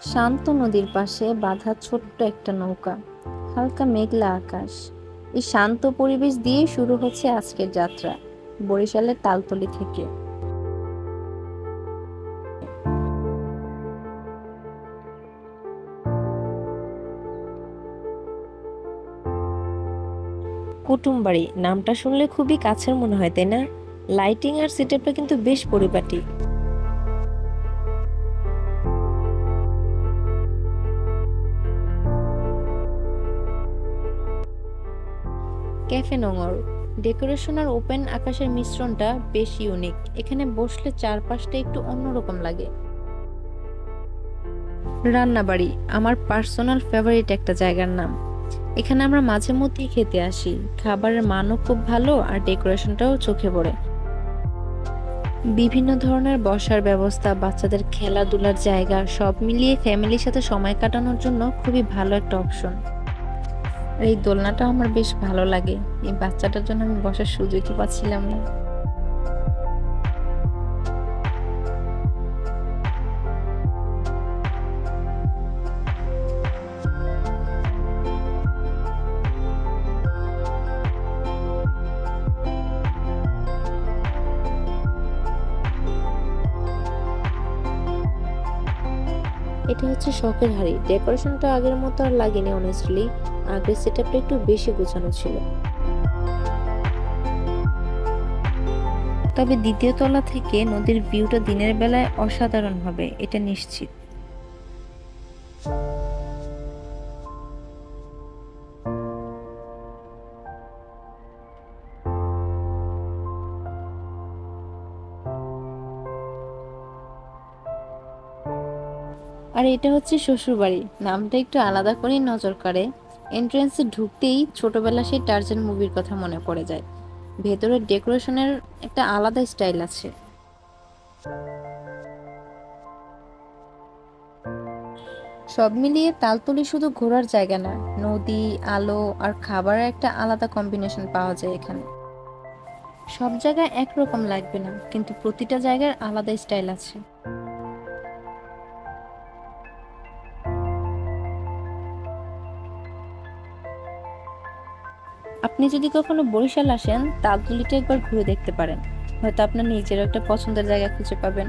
শান্ত নদীর পাশে বাঁধা ছোট্ট একটা নৌকা, হালকা মেঘলা আকাশ। এই শান্ত পরিবেশ দিয়েই শুরু হচ্ছে আজকের যাত্রা, বরিশালের তালতলি থেকে। কুটুমবাড়ি নামটা শুনলে খুবই কাছের মনে হয়, তাই না? লাইটিং আর সেটআপটা কিন্তু বেশ পরিপাটি। ক্যাফে নোঙর ডেকোরেশন আর ওপেন আকাশের মিশ্রণটা বেশ ইউনিক। এখানে বসলে চারপাশটা একটু অন্যরকম লাগে। রান্নাবাড়ি আমার পার্সোনাল ফেভারিট একটা জায়গার নাম। এখানে আমরা মাঝে মধ্যেই খেতে আসি। খাবারের মানও খুব ভালো আর ডেকোরেশনটাও চোখে পড়ে। বিভিন্ন ধরনের বসার ব্যবস্থা, বাচ্চাদের খেলাধুলার জায়গা, সব মিলিয়ে ফ্যামিলির সাথে সময় কাটানোর জন্য খুবই ভালো একটা অপশন। আর এই দোলনাটা আমার বেশ ভালো লাগে। এই বাচ্চাটার জন্য আমি বসার সুযোগই পাচ্ছিলাম না। এটা হচ্ছে শখের হাড়ি। ডেকোরেশনটা আগের মতো আর লাগেনি অনেস্টলি। আগের সেটআপটা একটু বেশি গোছানো ছিল। তবে দ্বিতীয় তলা থেকে নদীর ভিউটা দিনের বেলায় অসাধারণ হবে, এটা নিশ্চিত। আর এটা হচ্ছে শ্বশুরবাড়ি। নামটা একটু আলাদা করেই নজর কাড়ে। এন্ট্রান্সে ঢুকতেই ছোটবেলা সেই টার্জান মুভির কথা মনে পড়ে যায়। ভেতরের ডেকোরেশনের একটা আলাদা স্টাইল আছে। সব মিলিয়ে তালতলি শুধু ঘোরার জায়গা না, নদী, আলো আর খাবারের একটা আলাদা কম্বিনেশন পাওয়া যায় এখানে। সব জায়গায় একরকম লাগবে না, কিন্তু প্রতিটা জায়গার আলাদা স্টাইল আছে। আপনি যদি কখনো বরিশাল আসেন, তালতলিটা একবার ঘুরে দেখতে পারেন। হয়তো আপনার নিজেরও একটা পছন্দের জায়গা খুঁজে পাবেন।